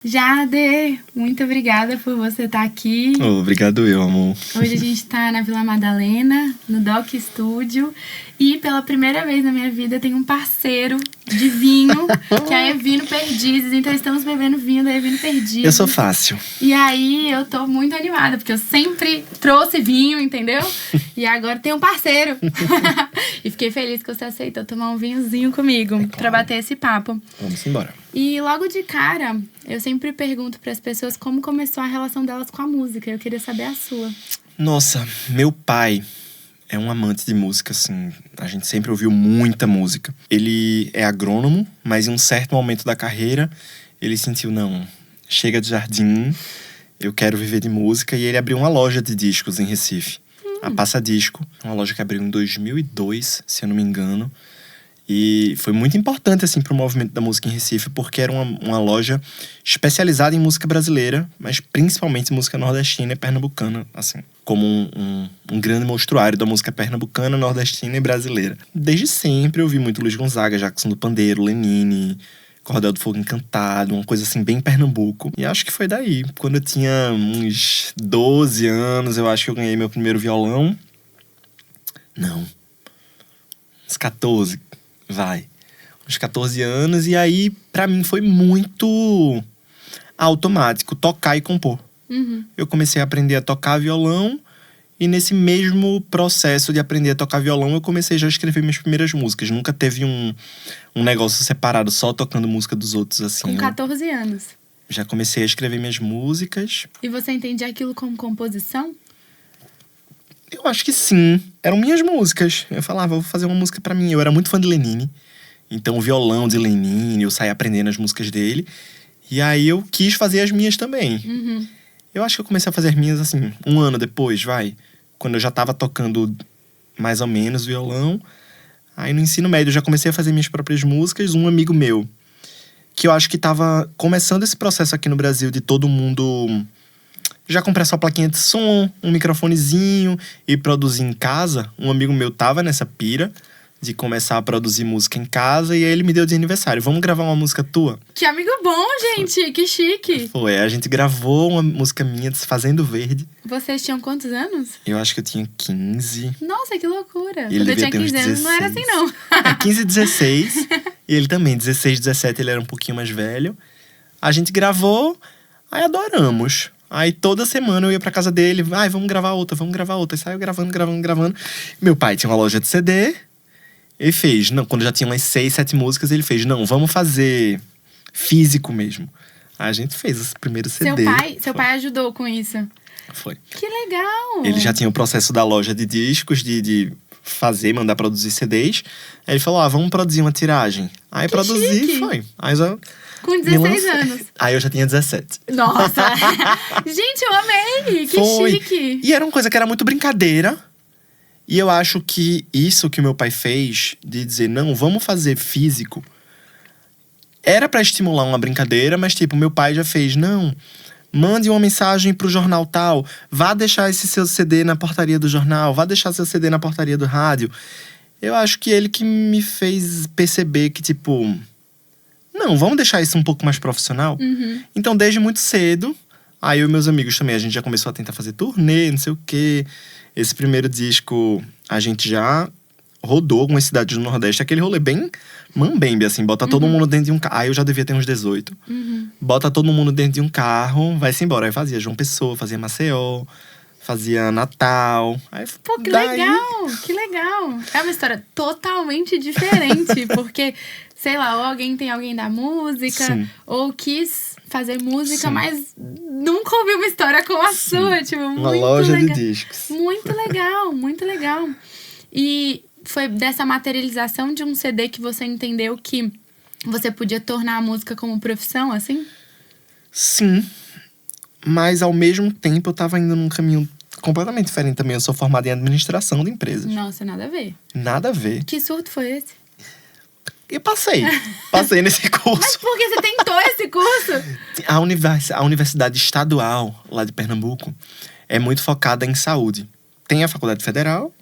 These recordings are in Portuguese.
Jade, muito obrigada por você estar aqui. Obrigado eu, amor. Hoje a gente tá na Vila Madalena, no Doc Studio. E pela primeira vez na minha vida tem um parceiro de vinho, que é Evino Perdizes. Então estamos bebendo vinho da Evino Perdizes. Eu sou fácil. E aí eu tô muito animada, porque eu sempre trouxe vinho, entendeu? E agora tem um parceiro. E fiquei feliz que você aceitou tomar um vinhozinho comigo, claro, pra bater esse papo. Vamos embora. E logo de cara, eu sempre pergunto para as pessoas como começou a relação delas com a música. Eu queria saber a sua. Nossa, meu pai é um amante de música, assim. A gente sempre ouviu muita música. Ele é agrônomo, mas em um certo momento da carreira, ele sentiu, não, chega de jardim, eu quero viver de música. E ele abriu uma loja de discos em Recife. A Passa Disco, uma loja que abriu em 2002, se eu não me engano. E foi muito importante, assim, pro movimento da música em Recife, porque era uma loja especializada em música brasileira, mas principalmente música nordestina e pernambucana, assim, como um grande monstruário da música pernambucana, nordestina e brasileira. Desde sempre eu vi muito Luiz Gonzaga, Jackson do Pandeiro, Lenine, Cordel do Fogo Encantado, uma coisa assim, bem Pernambuco. E acho que foi daí. Quando eu tinha uns 12 anos, eu acho que eu ganhei meu primeiro violão. Não. Uns 14. Vai. Uns 14 anos. E aí, pra mim, foi muito automático tocar e compor. Uhum. Eu comecei a aprender a tocar violão. E nesse mesmo processo de aprender a tocar violão, eu comecei já a escrever minhas primeiras músicas. Nunca teve um negócio separado, só tocando música dos outros, assim. Com 14 anos. Já comecei a escrever minhas músicas. E você entendia aquilo como composição? Eu acho que sim. Eram minhas músicas. Eu falava, vou fazer uma música pra mim. Eu era muito fã de Lenine. Então, o violão de Lenine, eu saía aprendendo as músicas dele. E aí, eu quis fazer as minhas também. Uhum. Eu acho que eu comecei a fazer as minhas, assim, um ano depois, vai. Quando eu já tava tocando mais ou menos violão. Aí, no ensino médio, eu já comecei a fazer minhas próprias músicas. Um amigo meu, que eu acho que tava começando esse processo aqui no Brasil de todo mundo já comprar sua plaquinha de som, um microfonezinho e produzir em casa. Um amigo meu tava nessa pira de começar a produzir música em casa. E aí ele me deu de aniversário, vamos gravar uma música tua? Que amigo bom, gente! Que chique! Foi, a gente gravou uma música minha, Desfazendo Verde. Vocês tinham quantos anos? Eu acho que eu tinha 15. Nossa, que loucura! E ele Quando eu devia tinha ter uns 15 anos, não era assim, não. 15 e 16. E ele também, 16, 17, ele era um pouquinho mais velho. A gente gravou, aí adoramos. Aí toda semana eu ia pra casa dele, vamos gravar outra, vamos gravar outra. E saiu gravando. Meu pai tinha uma loja de CD. Ele fez, não, quando já tinha umas 6, 7 músicas, ele fez, não, vamos fazer físico mesmo. Aí a gente fez esse primeiro CD. Seu pai ajudou com isso? Foi. Que legal! Ele já tinha o processo da loja de discos, de fazer, mandar produzir CDs. Aí ele falou, vamos produzir uma tiragem. Aí Que produzi, chique. foi. Aí já Com 16 anos. Aí eu já tinha 17. Nossa! Gente, eu amei! Que Foi. chique! E era uma coisa que era muito brincadeira. E eu acho que isso que o meu pai fez, de dizer, não, vamos fazer físico, era pra estimular uma brincadeira, mas tipo, meu pai já fez, não, mande uma mensagem pro jornal tal, vá deixar esse seu CD na portaria do jornal, vá deixar seu CD na portaria do rádio. Eu acho que ele que me fez perceber que, tipo, não, vamos deixar isso um pouco mais profissional. Uhum. Então, desde muito cedo, aí eu e meus amigos também, a gente já começou a tentar fazer turnê, não sei o quê. Esse primeiro disco, a gente já rodou algumas cidades do Nordeste. Aquele rolê bem mambembe, assim. Bota todo mundo dentro de um carro. Aí eu já devia ter uns 18. Bota todo mundo dentro de um carro, vai-se embora. Aí fazia João Pessoa, fazia Maceió, fazia Natal. Aí, Pô, que legal! Que legal! É uma história totalmente diferente. Porque, sei lá, ou alguém tem alguém da música. Sim. Ou quis fazer música, Sim. mas nunca ouvi uma história como a sua. Tipo, Uma muito loja legal. de discos. Muito legal, muito legal. E foi dessa materialização de um CD que você entendeu que você podia tornar a música como profissão, assim? Sim. Mas, ao mesmo tempo, eu tava indo num caminho completamente diferente também. Eu sou formado em administração de empresas. Nossa, nada a ver. Nada a ver. Que surto foi esse? E passei nesse curso. Mas por que você tentou esse curso? A Universidade Estadual, lá de Pernambuco, é muito focada em saúde. tem a Faculdade Federal,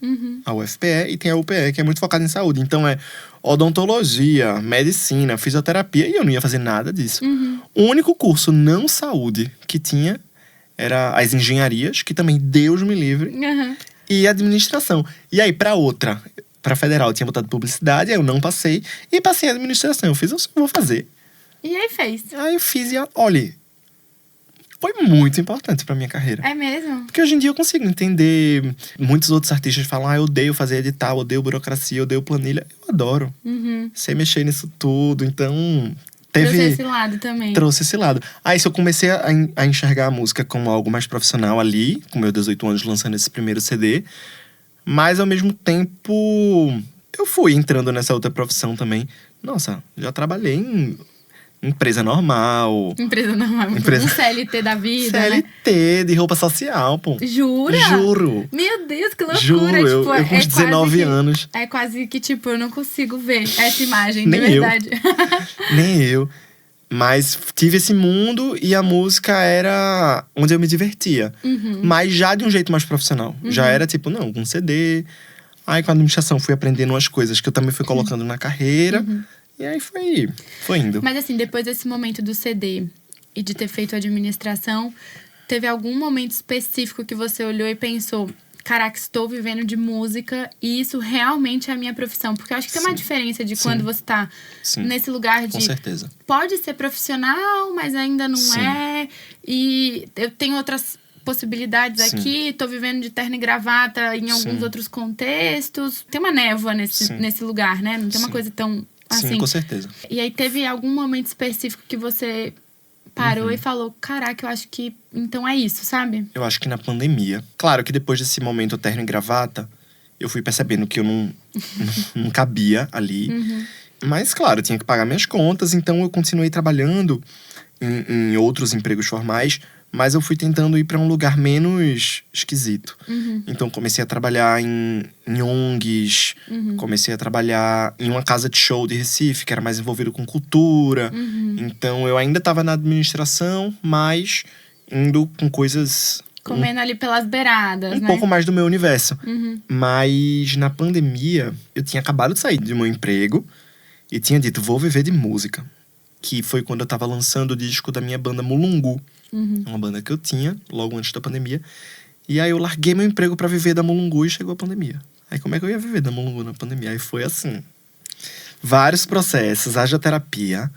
a UFPE, e tem a UPE, que é muito focada em saúde. Então é odontologia, medicina, fisioterapia, e eu não ia fazer nada disso. O único curso não saúde que tinha era as engenharias, que também, Deus me livre, e administração. E aí, pra federal, eu tinha botado publicidade, aí eu não passei, e passei em administração. Eu fiz, eu só vou fazer. E aí fez? Aí eu fiz e, olha, foi muito importante pra minha carreira. É mesmo? Porque hoje em dia eu consigo entender. Muitos outros artistas falam, eu odeio fazer edital, odeio burocracia, odeio planilha. Eu adoro. Sei mexer nisso tudo, então… Trouxe esse lado também. Trouxe esse lado. Aí eu comecei a enxergar a música como algo mais profissional ali, com meus 18 anos lançando esse primeiro CD. Mas ao mesmo tempo, eu fui entrando nessa outra profissão também. Nossa, já trabalhei em empresa normal. Empresa normal. Empresa… Um CLT da vida, CLT, né? de roupa social, pô. Jura? Juro. Meu Deus, que loucura. Juro, eu com uns 19 anos. É quase que, tipo, eu não consigo ver essa imagem, Nem de verdade. Nem eu. Mas tive esse mundo e a música era onde eu me divertia. Mas já de um jeito mais profissional. Já era tipo, não, com CD. Aí com a administração fui aprendendo umas coisas que eu também fui colocando na carreira. E aí foi indo. Mas assim, depois desse momento do CD e de ter feito a administração, teve algum momento específico que você olhou e pensou… Caraca, estou vivendo de música e isso realmente é a minha profissão. Porque eu acho que tem uma diferença de quando você tá nesse lugar de… Com certeza. Pode ser profissional, mas ainda não é. E eu tenho outras possibilidades aqui. Tô vivendo de terno e gravata em alguns outros contextos. Tem uma névoa nesse lugar, né? Não tem uma coisa tão… Assim. Sim, com certeza. E aí, teve algum momento específico que você parou e falou… Caraca, eu acho que… Então é isso, sabe? Eu acho que na pandemia. Claro que depois desse momento terno e gravata, eu fui percebendo que eu não cabia ali. Mas, claro, eu tinha que pagar minhas contas. Então, eu continuei trabalhando em outros empregos formais. Mas eu fui tentando ir para um lugar menos esquisito. Então, comecei a trabalhar em ONGs. Comecei a trabalhar em uma casa de show de Recife, que era mais envolvido com cultura. Então, eu ainda estava na administração, mas indo com coisas… Comendo ali pelas beiradas, um pouco mais do meu universo. Mas, na pandemia, eu tinha acabado de sair do meu emprego. E tinha dito, vou viver de música. Que foi quando eu tava lançando o disco da minha banda Mulungu. Uma banda que eu tinha, logo antes da pandemia. E aí eu larguei meu emprego pra viver da Mulungu e chegou a pandemia. Aí como é que eu ia viver da Mulungu na pandemia? Aí foi assim, vários processos, haja terapia.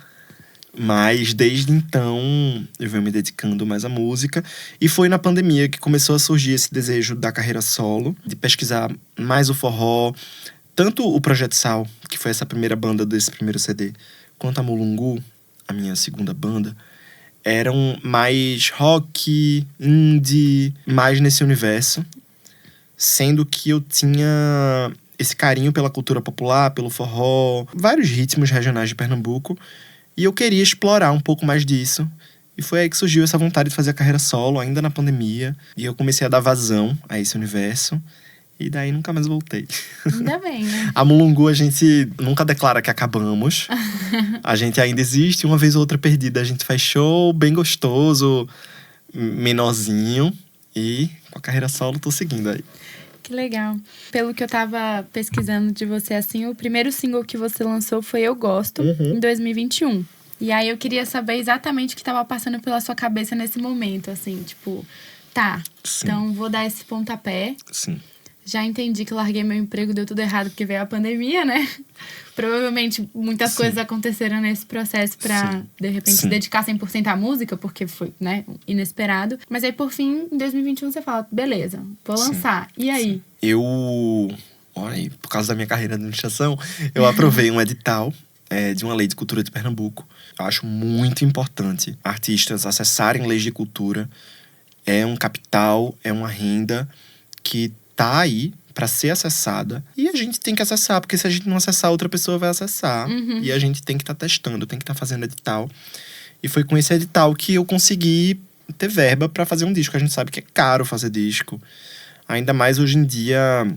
Mas desde então eu venho me dedicando mais à música. E foi na pandemia que começou a surgir esse desejo da carreira solo. De pesquisar mais o forró. Tanto o Projeto Sal, que foi essa primeira banda desse primeiro CD, quanto a Mulungu, a minha segunda banda, eram mais rock, indie, mais nesse universo. Sendo que eu tinha esse carinho pela cultura popular, pelo forró, vários ritmos regionais de Pernambuco. E eu queria explorar um pouco mais disso. E foi aí que surgiu essa vontade de fazer a carreira solo, ainda na pandemia. E eu comecei a dar vazão a esse universo. E daí nunca mais voltei. Ainda bem, né? A Mulungu a gente nunca declara que acabamos. A gente ainda existe, uma vez ou outra perdida. A gente faz show bem gostoso, menorzinho. E com a carreira solo tô seguindo aí. Que legal. Pelo que eu tava pesquisando de você, assim, o primeiro single que você lançou foi Eu Gosto, em 2021. E aí eu queria saber exatamente o que tava passando pela sua cabeça nesse momento, assim, tipo… Tá, então vou dar esse pontapé. Sim. Já entendi que larguei meu emprego, deu tudo errado porque veio a pandemia, né? Provavelmente muitas coisas aconteceram nesse processo pra, de repente, se dedicar 100% à música, porque foi, né, inesperado. Mas aí, por fim, em 2021, você fala, beleza, vou lançar. E aí? Olha aí, por causa da minha carreira de administração, eu aprovei um edital de uma lei de cultura de Pernambuco. Eu acho muito importante artistas acessarem leis de cultura. É um capital, é uma renda que tá aí para ser acessada. E a gente tem que acessar, porque se a gente não acessar, outra pessoa vai acessar. E a gente tem que estar testando, tem que estar fazendo edital. E foi com esse edital que eu consegui ter verba para fazer um disco. A gente sabe que é caro fazer disco. Ainda mais hoje em dia,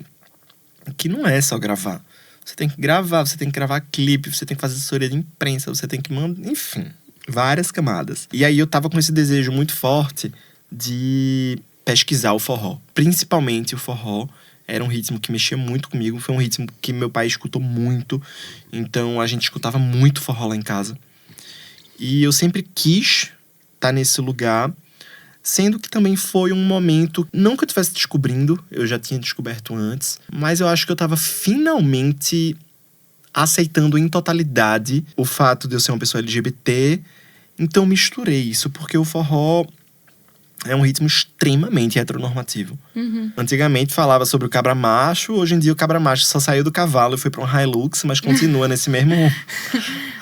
que não é só gravar. Você tem que gravar, você tem que gravar clipe, você tem que fazer assessoria de imprensa, você tem que mandar… Enfim, várias camadas. E aí eu tava com esse desejo muito forte de pesquisar o forró. Principalmente o forró. Era um ritmo que mexia muito comigo. Foi um ritmo que meu pai escutou muito. Então, a gente escutava muito forró lá em casa. E eu sempre quis estar nesse lugar. Sendo que também foi um momento, não que eu estivesse descobrindo, eu já tinha descoberto antes, mas eu acho que eu estava finalmente aceitando em totalidade o fato de eu ser uma pessoa LGBT. Então misturei isso, porque o forró é um ritmo extremamente heteronormativo. Antigamente falava sobre o cabra macho, hoje em dia o cabra macho só saiu do cavalo e foi para um Hilux, mas continua nesse mesmo...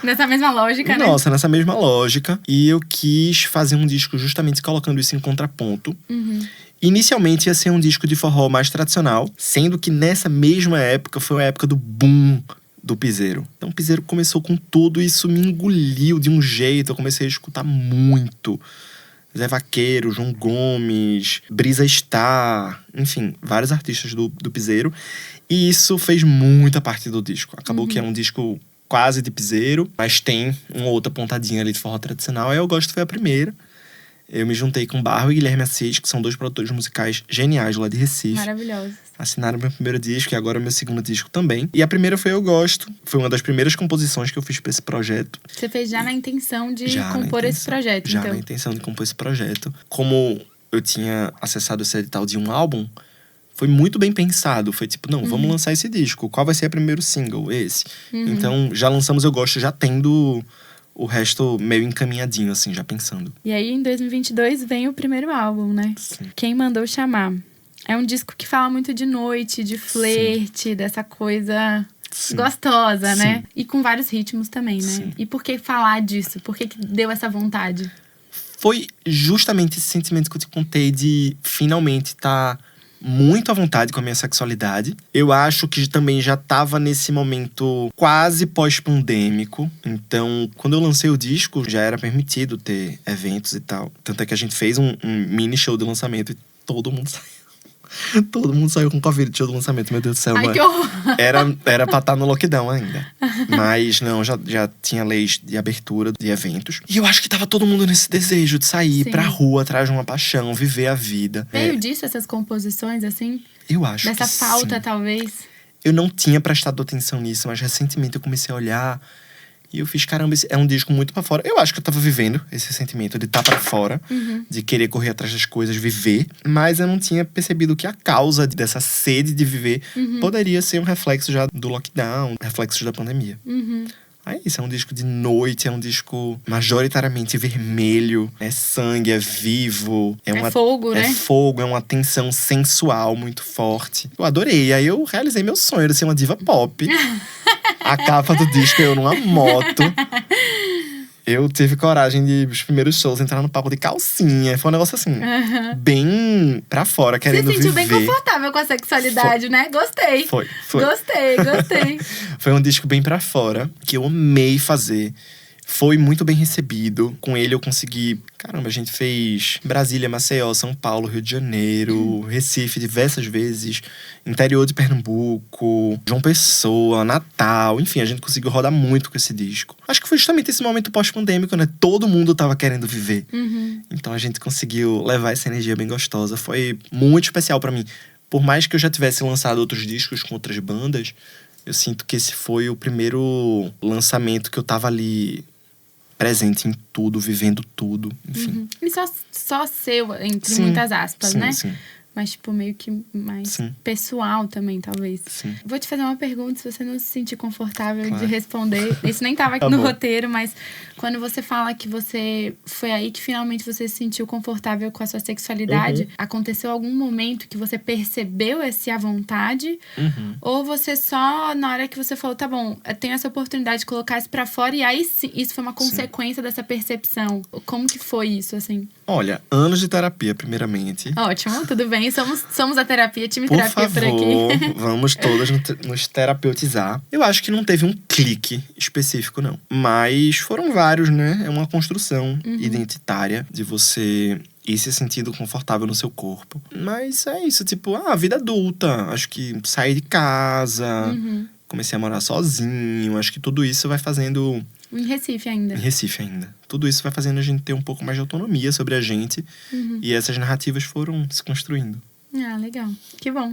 Nessa mesma lógica, né? Nossa, nessa mesma lógica. E eu quis fazer um disco justamente colocando isso em contraponto. Inicialmente ia ser um disco de forró mais tradicional, sendo que nessa mesma época foi a época do boom do piseiro. Então o piseiro começou com tudo e isso me engoliu de um jeito. Eu comecei a escutar muito. Zé Vaqueiro, João Gomes, Brisa Star, enfim, vários artistas do piseiro. E isso fez muita parte do disco. Acabou que é um disco quase de piseiro, mas tem uma outra pontadinha ali de forró tradicional. Aí Eu Gosto foi a primeira. Eu me juntei com Barro e Guilherme Assis, que são 2 produtores musicais geniais lá de Recife. Maravilhosos. Assinaram meu primeiro disco e agora meu segundo disco também. E a primeira foi Eu Gosto. Foi uma das primeiras composições que eu fiz pra esse projeto. Você fez já na intenção de compor esse projeto, já então? Já na intenção de compor esse projeto. Como eu tinha acessado esse edital de um álbum, foi muito bem pensado. Foi tipo, não, vamos lançar esse disco. Qual vai ser o primeiro single? Esse. Então, já lançamos Eu Gosto, já tendo o resto meio encaminhadinho, assim, já pensando. E aí, em 2022, vem o primeiro álbum, né? Sim. Quem Mandou Chamar. É um disco que fala muito de noite, de flerte, dessa coisa gostosa, né? E com vários ritmos também, né? Sim. E por que falar disso? Por que deu essa vontade? Foi justamente esse sentimento que eu te contei de finalmente estar muito à vontade com a minha sexualidade. Eu acho que também já estava nesse momento quase pós-pandêmico. Então, quando eu lancei o disco, já era permitido ter eventos e tal. Tanto é que a gente fez um mini show de lançamento e todo mundo saiu. Todo mundo saiu com Covid de show do lançamento, meu Deus do céu. Ai, que horror! Era pra estar no lockdown ainda. Mas não, já tinha leis de abertura de eventos. E eu acho que tava todo mundo nesse desejo de sair pra rua, atrás de uma paixão, viver a vida. Veio disso, essas composições, assim? Eu acho Dessa que falta, sim. talvez? Eu não tinha prestado atenção nisso, mas recentemente eu comecei a olhar e eu fiz, caramba, esse é um disco muito pra fora. Eu acho que eu tava vivendo esse sentimento de estar pra fora, de querer correr atrás das coisas, viver. Mas eu não tinha percebido que a causa dessa sede de viver poderia ser um reflexo já do lockdown, reflexo da pandemia. É isso, é um disco de noite, é um disco majoritariamente vermelho, é sangue, é vivo. É fogo, né? É fogo, é uma tensão sensual muito forte. Eu adorei, aí eu realizei meu sonho de ser uma diva pop. A capa do disco, eu numa moto. Eu tive coragem de, os primeiros shows, entrar no palco de calcinha. Foi um negócio assim, bem pra fora, querendo viver. Você se sentiu bem confortável com a sexualidade, né? Gostei. Foi. Gostei. Foi um disco bem pra fora, que eu amei fazer. Foi muito bem recebido. Com ele eu consegui... Caramba, a gente fez Brasília, Maceió, São Paulo, Rio de Janeiro, Recife diversas vezes, interior de Pernambuco, João Pessoa, Natal. Enfim, a gente conseguiu rodar muito com esse disco. Acho que foi justamente esse momento pós-pandêmico, né? Todo mundo tava querendo viver. Então a gente conseguiu levar essa energia bem gostosa. Foi muito especial pra mim. Por mais que eu já tivesse lançado outros discos com outras bandas, eu sinto que esse foi o primeiro lançamento que eu tava ali presente em tudo, vivendo tudo, enfim. E só seu, entre muitas aspas, né? Sim. Mas, tipo, meio que mais pessoal também, talvez. Sim. Vou te fazer uma pergunta, se você não se sentir confortável Claro. de responder. Isso nem tava aqui no roteiro, mas quando você fala que você... Foi aí que finalmente você se sentiu confortável com a sua sexualidade, aconteceu algum momento que você percebeu esse à vontade? Ou você só, na hora que você falou, tá bom, eu tenho essa oportunidade de colocar isso pra fora, e aí sim, isso foi uma consequência dessa percepção? Como que foi isso, assim? Olha, anos de terapia, primeiramente. Ótimo, tudo bem. Somos a terapia, time Por terapia favor, por aqui. vamos todas nos terapeutizar. Eu acho que não teve um clique específico, não. Mas foram vários, né? É uma construção identitária de você ir se sentindo confortável no seu corpo. Mas é isso, tipo, a vida adulta. Acho que sair de casa, comecei a morar sozinho. Acho que tudo isso vai fazendo Em Recife ainda. Em Recife ainda. Tudo isso vai fazendo a gente ter um pouco mais de autonomia sobre a gente. E essas narrativas foram se construindo. Ah, legal. Que bom.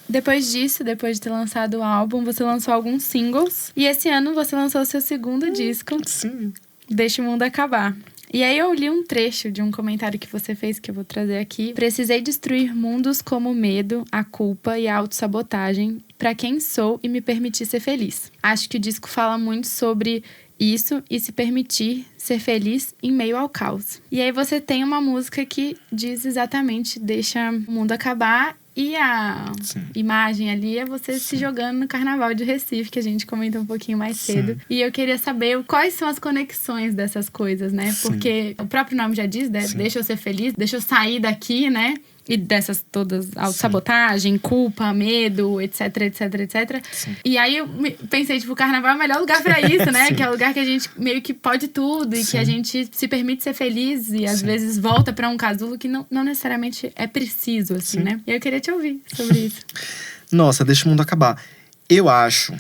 Depois disso, depois de ter lançado o álbum, você lançou alguns singles. E esse ano você lançou o seu segundo disco. Sim. Deixa o Mundo Acabar. E aí eu li um trecho de um comentário que você fez, que eu vou trazer aqui. Precisei destruir mundos como o medo, a culpa e a autossabotagem para quem sou e me permitir ser feliz. Acho que o disco fala muito sobre isso e se permitir ser feliz em meio ao caos. E aí você tem uma música que diz exatamente deixa o mundo acabar. E a imagem ali é você se jogando no Carnaval de Recife, que a gente comentou um pouquinho mais cedo. E eu queria saber quais são as conexões dessas coisas, né? Porque o próprio nome já diz, né? Deixa eu ser feliz, deixa eu sair daqui, né? E dessas todas, autossabotagem, culpa, medo, etc, etc, etc. E aí eu pensei, tipo, o Carnaval é o melhor lugar pra isso, né? Que é o lugar que a gente meio que pode tudo e que a gente se permite ser feliz e às vezes volta pra um casulo que não necessariamente é preciso, assim, né? E eu queria te ouvir sobre isso. Nossa, deixa o mundo acabar. Eu acho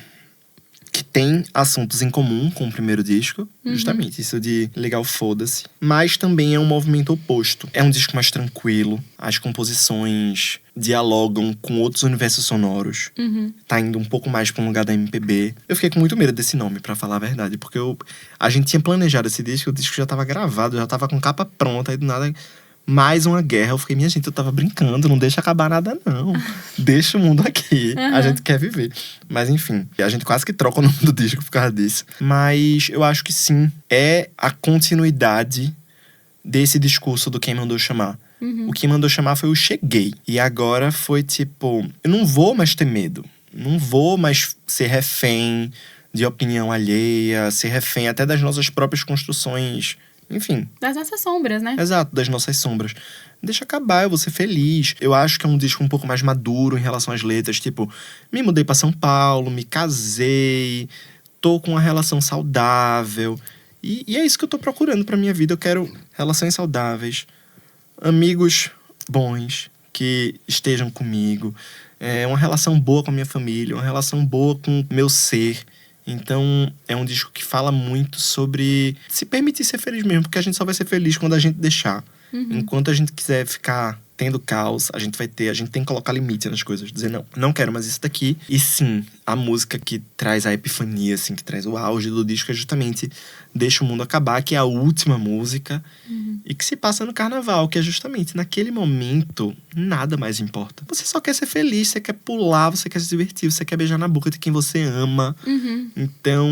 que tem assuntos em comum com o primeiro disco. Justamente, isso de legal, foda-se. Mas também é um movimento oposto. É um disco mais tranquilo. As composições dialogam com outros universos sonoros. Tá indo um pouco mais pra um lugar da MPB. Eu fiquei com muito medo desse nome, pra falar a verdade. Porque a gente tinha planejado esse disco, o disco já tava gravado, já tava com capa pronta. Aí do nada, mais uma guerra. Eu fiquei, minha gente, eu tava brincando, não deixa acabar nada não. Deixa o mundo aqui, a gente quer viver. Mas enfim, a gente quase que troca o nome do disco por causa disso. Mas eu acho que sim, é a continuidade desse discurso do Quem Mandou Chamar. O que mandou chamar foi o cheguei. E agora foi tipo, eu não vou mais ter medo. Não vou mais ser refém de opinião alheia, ser refém até das nossas próprias construções. Enfim. Das nossas sombras, né? Exato, das nossas sombras. Deixa acabar, eu vou ser feliz. Eu acho que é um disco um pouco mais maduro em relação às letras. Tipo, me mudei pra São Paulo, me casei, tô com uma relação saudável. E é isso que eu tô procurando pra minha vida. Eu quero relações saudáveis, amigos bons que estejam comigo, uma relação boa com a minha família, uma relação boa com o meu ser. Então, é um disco que fala muito sobre se permitir ser feliz mesmo, porque a gente só vai ser feliz quando a gente deixar. Enquanto a gente quiser ficar tendo caos, a gente tem que colocar limite nas coisas. Dizer, não quero mais isso daqui. E sim, a música que traz a epifania, assim, que traz o auge do disco é justamente Deixa o Mundo Acabar, que é a última música. E que se passa no Carnaval, que é justamente naquele momento, nada mais importa. Você só quer ser feliz, você quer pular, você quer se divertir, você quer beijar na boca de quem você ama. Então,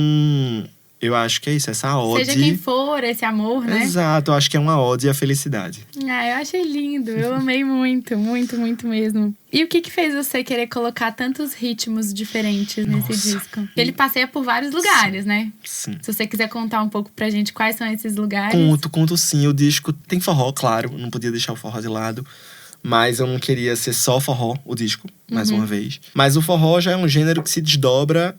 eu acho que é isso, essa ode. Seja quem for, esse amor, né? Exato, eu acho que é uma ode à felicidade. Ah, eu achei lindo, eu amei muito, muito, muito mesmo. E o que fez você querer colocar tantos ritmos diferentes nesse disco? Ele passeia por vários lugares, né? Sim. Se você quiser contar um pouco pra gente quais são esses lugares. Conto sim. O disco tem forró, claro. Não podia deixar o forró de lado. Mas eu não queria ser só forró, o disco, mais uma vez. Mas o forró já é um gênero que se desdobra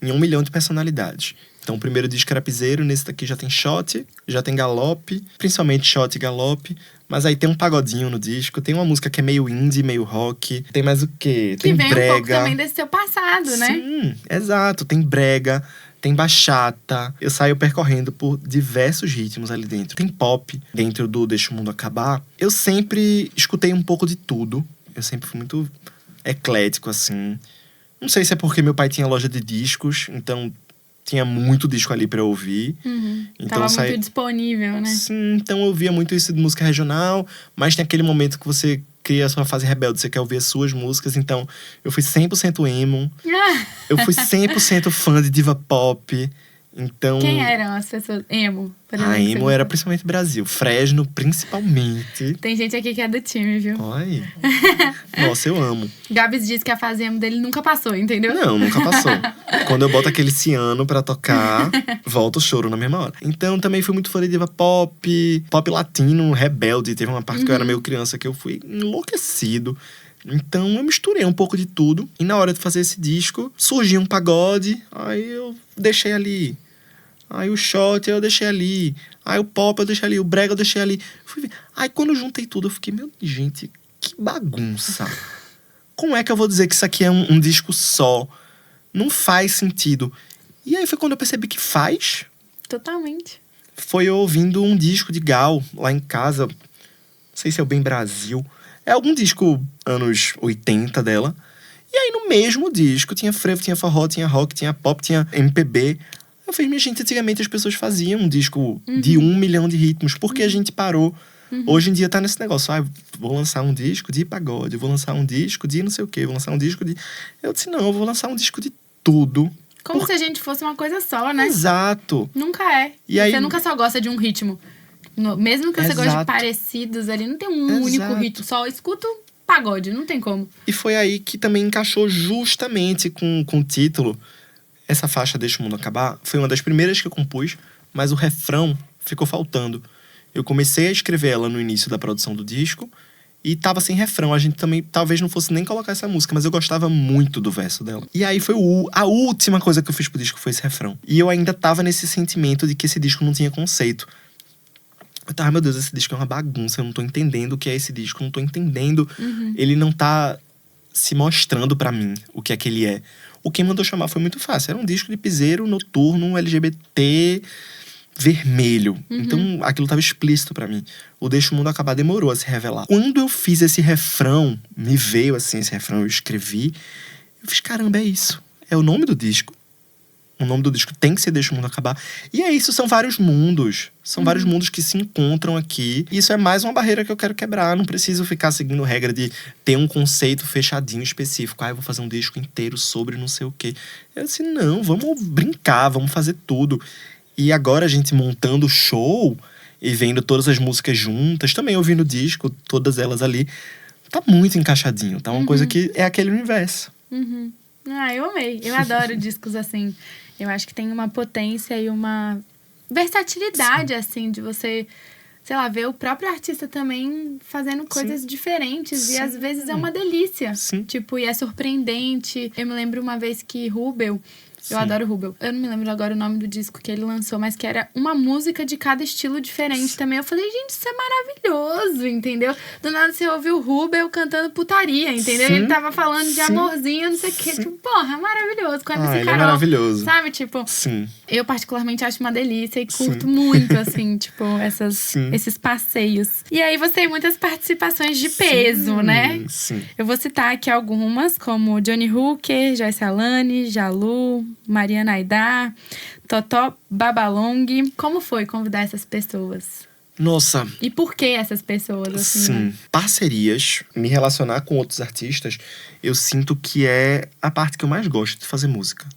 em 1 milhão de personalidades. Então, o primeiro disco era piseiro, nesse daqui já tem shot, já tem galope, principalmente shot e galope. Mas aí tem um pagodinho no disco, tem uma música que é meio indie, meio rock. Tem mais o quê? Tem brega. Que vem um pouco também desse seu passado, né? Sim, exato. Tem brega, tem bachata. Eu saio percorrendo por diversos ritmos ali dentro. Tem pop dentro do Deixa o Mundo Acabar. Eu sempre escutei um pouco de tudo. Eu sempre fui muito eclético, assim. Não sei se é porque meu pai tinha loja de discos, então tinha muito disco ali pra eu ouvir. Então, tava muito disponível, né? Sim, então eu ouvia muito isso de música regional, mas tem aquele momento que você cria a sua fase rebelde, você quer ouvir as suas músicas. Então, eu fui 100% emo. Eu fui 100% fã de diva pop. Então, quem eram as pessoas? Emo, por exemplo. A emo era principalmente Brasil. Fresno, principalmente. Tem gente aqui que é do time, viu? Olha. Nossa, eu amo. Gabs disse que a fase emo dele nunca passou, entendeu? Não, nunca passou. Quando eu boto aquele ciano pra tocar, volta o choro na mesma hora. Então, também fui muito fã de diva pop. Pop latino, rebelde. Teve uma parte que eu era meio criança que eu fui enlouquecido. Então, eu misturei um pouco de tudo. E na hora de fazer esse disco, surgiu um pagode. Aí eu deixei ali. Aí o shot eu deixei ali. Aí o pop eu deixei ali. O brega eu deixei ali. Aí quando eu juntei tudo, eu fiquei, meu, gente, que bagunça. Como é que eu vou dizer que isso aqui é um disco só? Não faz sentido. E aí foi quando eu percebi que faz. totalmente. Foi eu ouvindo um disco de Gal lá em casa. Não sei se é o Bem Brasil. É algum disco anos 80 dela. E aí no mesmo disco tinha frevo, tinha forró, tinha rock, tinha pop, tinha MPB. Eu falei, minha gente, antigamente as pessoas faziam um disco de 1 milhão de ritmos. Por que a gente parou? Hoje em dia tá nesse negócio. Vou lançar um disco de pagode, vou lançar um disco de não sei o quê, vou lançar um disco de... Eu disse, não, eu vou lançar um disco de tudo. Como se a gente fosse uma coisa só, né? Exato. Nunca é. E aí... Você nunca só gosta de um ritmo. Mesmo que você goste de parecidos ali, não tem um único ritmo. Só escuto pagode, não tem como. E foi aí que também encaixou justamente com o título. Essa faixa Deixa o Mundo Acabar foi uma das primeiras que eu compus, mas o refrão ficou faltando. Eu comecei a escrever ela no início da produção do disco e tava sem refrão. A gente também talvez não fosse nem colocar essa música, mas eu gostava muito do verso dela. E aí foi a última coisa que eu fiz pro disco foi esse refrão. E eu ainda tava nesse sentimento de que esse disco não tinha conceito. Eu tava, meu Deus, esse disco é uma bagunça, eu não tô entendendo o que é esse disco, eu não tô entendendo. Ele não tá se mostrando pra mim o que é que ele é. O que mandou chamar foi muito fácil. Era um disco de piseiro noturno, LGBT, vermelho. Então, aquilo tava explícito pra mim. O Deixa o Mundo Acabar demorou a se revelar. Quando eu fiz esse refrão, me veio assim, esse refrão, eu escrevi. Eu fiz, caramba, é isso. É o nome do disco. O nome do disco tem que ser Deixa o Mundo Acabar. E é isso, são vários mundos. São vários mundos que se encontram aqui. E isso é mais uma barreira que eu quero quebrar. Não preciso ficar seguindo regra de ter um conceito fechadinho, específico. Eu vou fazer um disco inteiro sobre não sei o quê. Eu disse, não, vamos brincar, vamos fazer tudo. E agora a gente montando o show e vendo todas as músicas juntas, também ouvindo o disco, todas elas ali. Tá muito encaixadinho, tá? Uma coisa que é aquele universo. Eu amei. Eu adoro discos assim. Eu acho que tem uma potência e uma versatilidade, assim, de você, sei lá, ver o próprio artista também fazendo coisas diferentes. E às vezes é uma delícia. Tipo, e é surpreendente. Eu me lembro uma vez que Rubel... Eu adoro Rubel. Eu não me lembro agora o nome do disco que ele lançou, mas que era uma música de cada estilo diferente também. Eu falei, gente, isso é maravilhoso, entendeu? Do nada você ouviu o Rubel cantando putaria, entendeu? Ele tava falando de amorzinho, não sei o quê. Tipo, porra, maravilhoso. Com a MC ele Carol, é maravilhoso. Sabe, tipo... Eu particularmente acho uma delícia e curto muito, assim, tipo, esses passeios. E aí você tem muitas participações de peso, né? Eu vou citar aqui algumas, como Johnny Hooker, Joyce Alane, Jalu, Mariana Aidar, Totó Babalong. Como foi convidar essas pessoas? Nossa. E por que essas pessoas, assim? Né? Parcerias, me relacionar com outros artistas, eu sinto que é a parte que eu mais gosto de fazer música.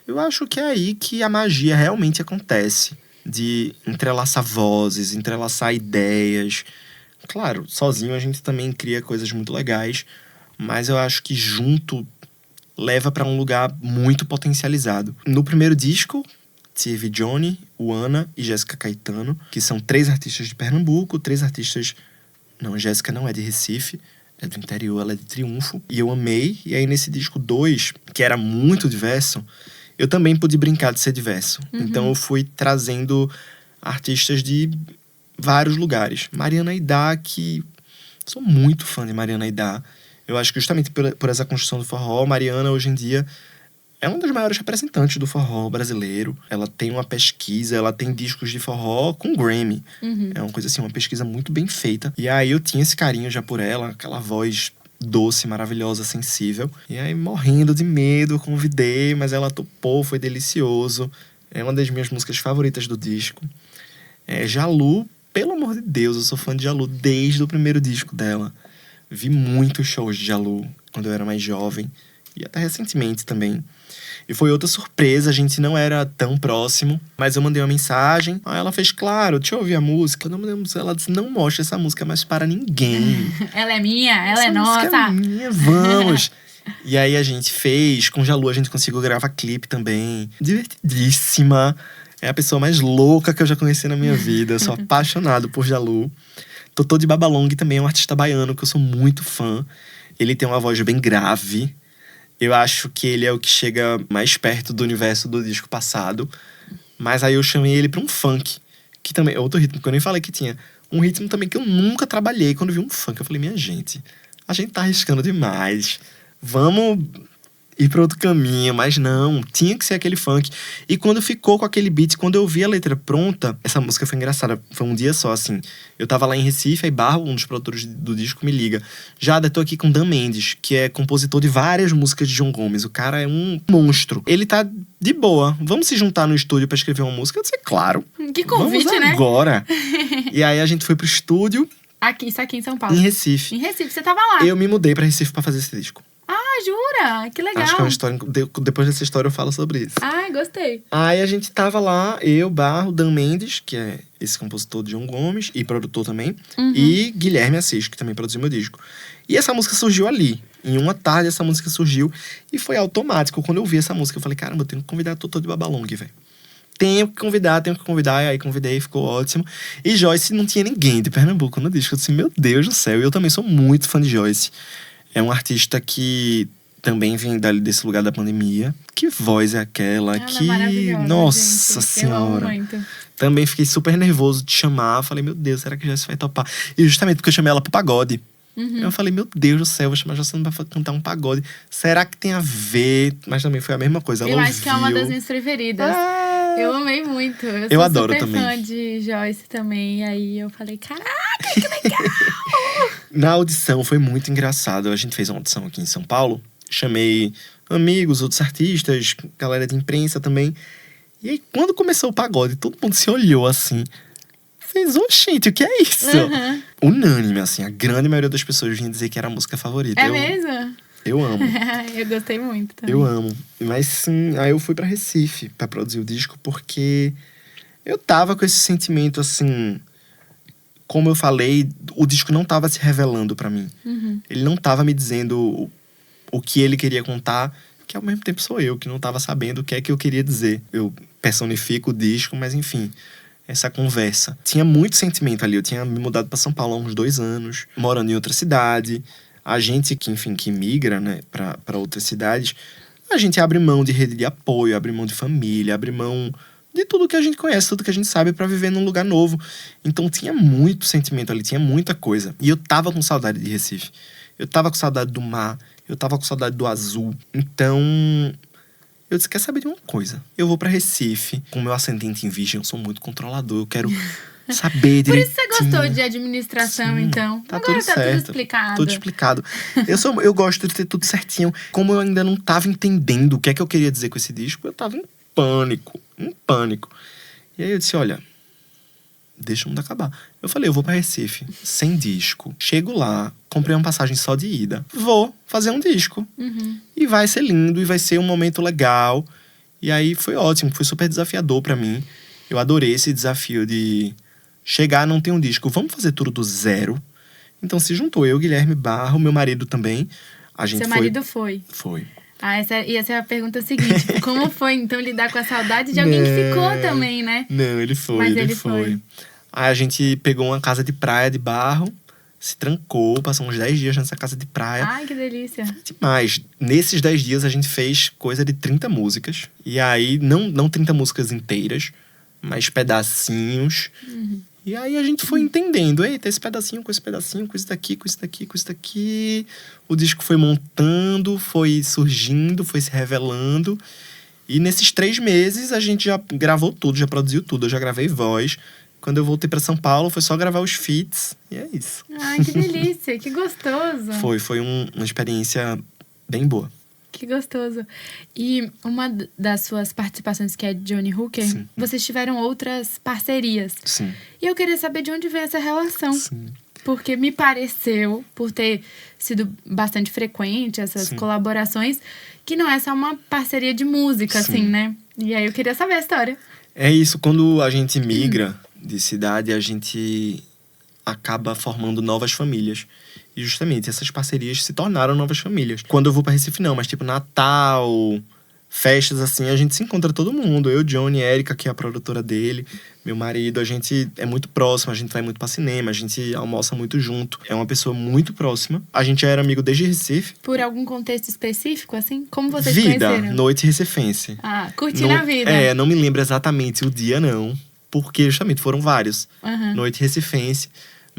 Eu acho que é aí que a magia realmente acontece. De entrelaçar vozes, entrelaçar ideias. Claro, sozinho a gente também cria coisas muito legais, mas eu acho que junto leva para um lugar muito potencializado. No primeiro disco, tive Johnny, Uana e Jéssica Caetano, que são 3 artistas de Pernambuco, 3 artistas... Não, Jéssica não é de Recife, é do interior, ela é de Triunfo. E eu amei. E aí nesse disco 2, que era muito diverso, eu também pude brincar de ser diverso. Então eu fui trazendo artistas de vários lugares. Mariana Aidar, que... Sou muito fã de Mariana Aidar. Eu acho que justamente por essa construção do forró, Mariana hoje em dia é uma das maiores representantes do forró brasileiro. Ela tem uma pesquisa, ela tem discos de forró com Grammy. É uma coisa assim, uma pesquisa muito bem feita. E aí eu tinha esse carinho já por ela, aquela voz doce, maravilhosa, sensível. E aí, morrendo de medo, convidei, mas ela topou, foi delicioso. É uma das minhas músicas favoritas do disco. Jalu, pelo amor de Deus, eu sou fã de Jalu desde o primeiro disco dela. Vi muitos shows de Jalu quando eu era mais jovem. E até recentemente também. E foi outra surpresa, a gente não era tão próximo. Mas eu mandei uma mensagem. Aí ela fez, claro, deixa eu ouvir a música. Ela disse, não mostra essa música mais para ninguém. Ela é minha, ela é nossa. Essa música é minha, vamos. E aí a gente fez, com Jalu a gente conseguiu gravar clipe também. Divertidíssima. É a pessoa mais louca que eu já conheci na minha vida. Eu sou apaixonado por Jalu. Totó de Babalong também é um artista baiano que eu sou muito fã. Ele tem uma voz bem grave. Eu acho que ele é o que chega mais perto do universo do disco passado. Mas aí eu chamei ele pra um funk, que também é outro ritmo que eu nem falei que tinha. Um ritmo também que eu nunca trabalhei. Quando vi um funk, eu falei, minha gente, a gente tá arriscando demais. Vamos ir pra outro caminho, mas não, tinha que ser aquele funk. E quando ficou com aquele beat, quando eu vi a letra pronta, essa música foi engraçada, foi um dia só, assim. Eu tava lá em Recife, aí Barro, um dos produtores do disco, me liga. Jada, tô aqui com Dan Mendes, que é compositor de várias músicas de João Gomes. O cara é um monstro. Ele tá de boa, vamos se juntar no estúdio pra escrever uma música? Eu disse, claro. Que convite, vamos né? Agora. E aí a gente foi pro estúdio. Isso aqui em São Paulo. Em Recife. Em Recife, você tava lá. Eu me mudei pra Recife pra fazer esse disco. Ah, jura? Que legal. Acho que é uma história. Depois dessa história eu falo sobre isso. Ah, gostei. Aí a gente tava lá, eu, Barro, Dan Mendes, que é esse compositor de João Gomes e produtor também, e Guilherme Assis, que também produziu meu disco. E essa música surgiu ali. Em uma tarde essa música surgiu e foi automático. Quando eu vi essa música, eu falei, caramba, eu tenho que convidar Totô de Babalong, velho. Tenho que convidar. E aí convidei, ficou ótimo. E Joyce, não tinha ninguém de Pernambuco no disco. Eu disse, meu Deus do céu. E eu também sou muito fã de Joyce. É um artista que também vem desse lugar da pandemia. Que voz é aquela? Ela que... é maravilhosa, Nossa gente. Senhora. Eu amo muito. Também fiquei super nervoso de chamar. Falei, meu Deus, será que Joyce vai topar? E justamente porque eu chamei ela pro pagode. Eu falei, meu Deus do céu, vou chamar a Joyce pra cantar um pagode. Será que tem a ver? Mas também foi a mesma coisa. Ela Eu acho ouviu. que é uma das minhas preferidas. Eu amei muito. Eu Eu sou adoro super também. fã de Joyce também. E aí eu falei, caraca, que legal! Na audição foi muito engraçado. A gente fez uma audição aqui em São Paulo. Chamei amigos, outros artistas, galera de imprensa também. E aí, quando começou o pagode, todo mundo se olhou assim. Fez, oxente, o que é isso? Unânime, assim. A grande maioria das pessoas vinha dizer que era a música favorita. É mesmo? Eu amo. Eu gostei muito também. Eu amo. Mas sim, aí eu fui pra Recife pra produzir o disco porque eu tava com esse sentimento, assim... Como eu falei, o disco não tava se revelando pra mim. Ele não tava me dizendo o que ele queria contar, que ao mesmo tempo sou eu, que não tava sabendo o que é que eu queria dizer. Eu personifico o disco, mas enfim... Essa conversa. Tinha muito sentimento ali. Eu tinha me mudado pra São Paulo há uns 2 anos, morando em outra cidade. A gente que, enfim, que migra, né, pra outras cidades, a gente abre mão de rede de apoio, abre mão de família, abre mão de tudo que a gente conhece, tudo que a gente sabe pra viver num lugar novo. Então tinha muito sentimento ali, tinha muita coisa. E eu tava com saudade de Recife. Eu tava com saudade do mar, eu tava com saudade do azul. Então... eu disse, quer saber de uma coisa? Eu vou pra Recife, com meu ascendente em virgem, eu sou muito controlador, eu quero saber direitinho. Por isso você gostou de administração, então? Tá Agora tudo tá certo. tudo explicado. Tudo explicado. Eu gosto de ter tudo certinho. Como eu ainda não tava entendendo o que é que eu queria dizer com esse disco, eu tava em pânico. E aí eu disse, olha, deixa o mundo acabar. Eu falei, eu vou pra Recife, sem disco. Chego lá, comprei uma passagem só de ida. Vou fazer um disco. E vai ser lindo, e vai ser um momento legal. E aí foi ótimo, foi super desafiador pra mim. Eu adorei esse desafio de chegar, não ter um disco. Vamos fazer tudo do zero. Então se juntou eu, Guilherme Barro, meu marido também. A gente Seu marido foi? Foi. Ah, essa é a pergunta seguinte. Como foi, então, lidar com a saudade de alguém que ficou também, né? Não, ele foi, Mas ele foi. Aí a gente pegou uma casa de praia de Barro, se trancou, passou uns 10 dias nessa casa de praia. Ai, que delícia. Demais. Nesses 10 dias a gente fez coisa de 30 músicas. E aí, não 30 músicas inteiras, mas pedacinhos. E aí a gente foi entendendo. Eita, esse pedacinho, com isso daqui, com isso daqui, com isso daqui. O disco foi montando, foi surgindo, foi se revelando. E nesses 3 meses a gente já gravou tudo, já produziu tudo. Eu já gravei voz. Quando eu voltei pra São Paulo, foi só gravar os feats. E é isso. Ai, que delícia, que gostoso. Foi uma experiência bem boa. Que gostoso. E uma das suas participações, que é Johnny Hooker, Sim. vocês tiveram outras parcerias. Sim. E eu queria saber de onde vem essa relação. Sim. Porque me pareceu, por ter sido bastante frequente essas Sim. colaborações, que não é só uma parceria de música, Sim. assim, né? E aí eu queria saber a história. É isso, quando a gente migra de cidade, a gente acaba formando novas famílias. E justamente essas parcerias se tornaram novas famílias. Quando eu vou pra Recife, não, mas tipo Natal, festas assim, a gente se encontra todo mundo. Eu, Johnny, Érica, que é a produtora dele, meu marido, a gente é muito próximo, a gente vai muito pra cinema, a gente almoça muito junto. É uma pessoa muito próxima. A gente já era amigo desde Recife. Por algum contexto específico, assim? Como vocês Vida, conheceram? noite recifense. Ah, curtindo a vida. Não me lembro exatamente o dia, não. Porque justamente foram vários. Noite recifense.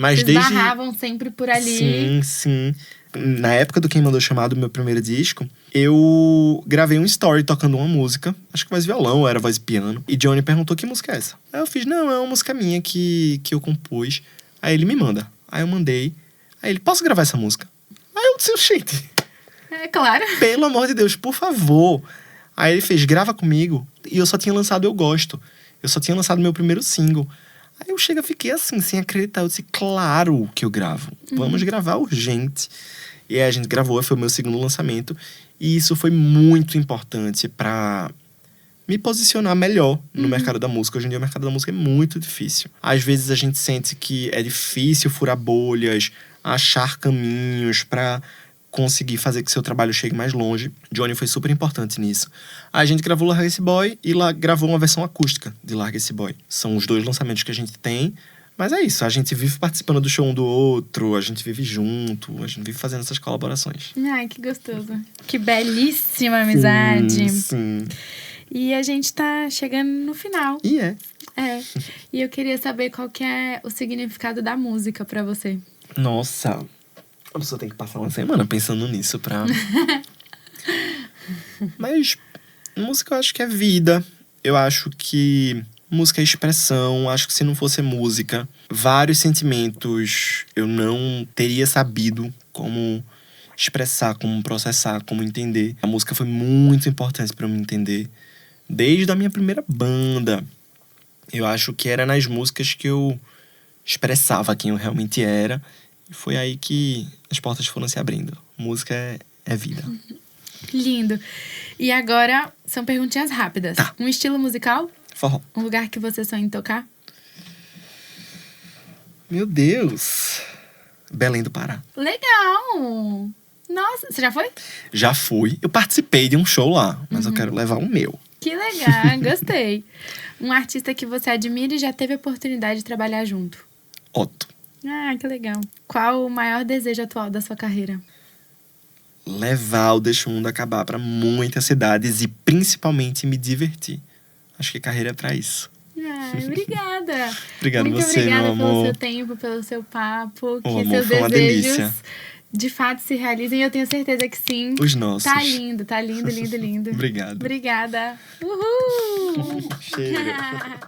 Mas Vocês desde... barravam sempre por ali. Sim. Na época do Quem Mandou Chamado, meu primeiro disco, eu gravei um story tocando uma música, acho que voz e violão, ou era voz e piano. E Johnny perguntou que música é essa. Aí eu fiz, não, é uma música minha que eu compus. Aí ele me manda. Aí eu mandei. Aí ele, posso gravar essa música? Aí eu disse, gente, É claro. pelo amor de Deus, por favor. Aí ele fez, grava comigo. E eu só tinha lançado Eu Gosto. Eu só tinha lançado meu primeiro single. Aí eu fiquei assim, sem acreditar. Eu disse, claro que eu gravo. Vamos gravar urgente. E aí a gente gravou, foi o meu segundo lançamento. E isso foi muito importante pra me posicionar melhor no mercado da música. Hoje em dia o mercado da música é muito difícil. Às vezes a gente sente que é difícil furar bolhas, achar caminhos pra conseguir fazer que seu trabalho chegue mais longe. Johnny foi super importante nisso. A gente gravou Larga Esse Boy e lá gravou uma versão acústica de Larga Esse Boy. São os 2 lançamentos que a gente tem. Mas é isso, a gente vive participando do show um do outro, a gente vive junto, a gente vive fazendo essas colaborações. Ai, que gostoso. Que belíssima amizade. Sim. E a gente tá chegando no final. E é. É. E eu queria saber qual que é o significado da música pra você. Nossa, a pessoa tem que passar uma semana pensando nisso pra... Mas música eu acho que é vida. Eu acho que música é expressão. Acho que se não fosse música, vários sentimentos eu não teria sabido como expressar, como processar, como entender. A música foi muito importante pra eu me entender. Desde a minha primeira banda. Eu acho que era nas músicas que eu expressava quem eu realmente era. E foi aí que as portas foram se abrindo. Música é vida. Lindo. E agora, são perguntinhas rápidas. Tá. Um estilo musical? Forró. Um lugar que você sonha em tocar? Meu Deus. Belém do Pará. Legal! Nossa, você já foi? Já fui. Eu participei de um show lá, mas eu quero levar o meu. Que legal, gostei. Um artista que você admira e já teve a oportunidade de trabalhar junto? Otto. Ah, que legal. Qual o maior desejo atual da sua carreira? Levar o Deixa o Mundo Acabar pra muitas cidades e principalmente me divertir. Acho que carreira é pra isso. Ai, obrigada. Obrigado Muito você, obrigada meu pelo amor. seu tempo, pelo seu papo. Que amor, seus foi uma desejos delícia. de fato se realizem. Eu tenho certeza que sim. Os nossos. Tá lindo, lindo, lindo. Obrigado. Obrigada. Uhul! Chega.